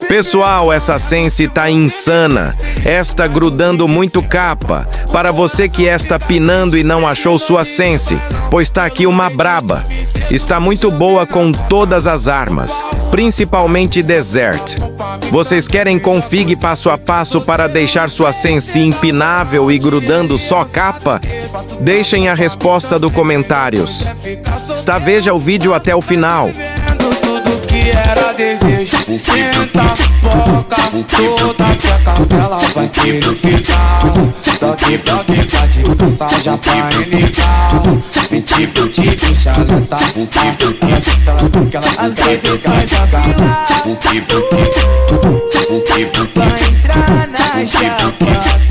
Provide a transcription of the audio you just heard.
Pessoal, essa Sense tá insana. Esta grudando muito capa. Para você que está pinando e não achou sua Sense, pois tá aqui uma braba. Está muito boa com todas as armas, principalmente Desert. Vocês querem config passo a passo para deixar sua Sense empinável e grudando só capa? Deixem a resposta do comentários. Veja o vídeo até o final. Que era desejo, senta, foca, toda tcheca, ela vai querer ficar. Daqui pra metade, saja pra religar. Menti pro te deixar lenta, ela senta, ela quer ficar jogar. Vai entrar na chapa.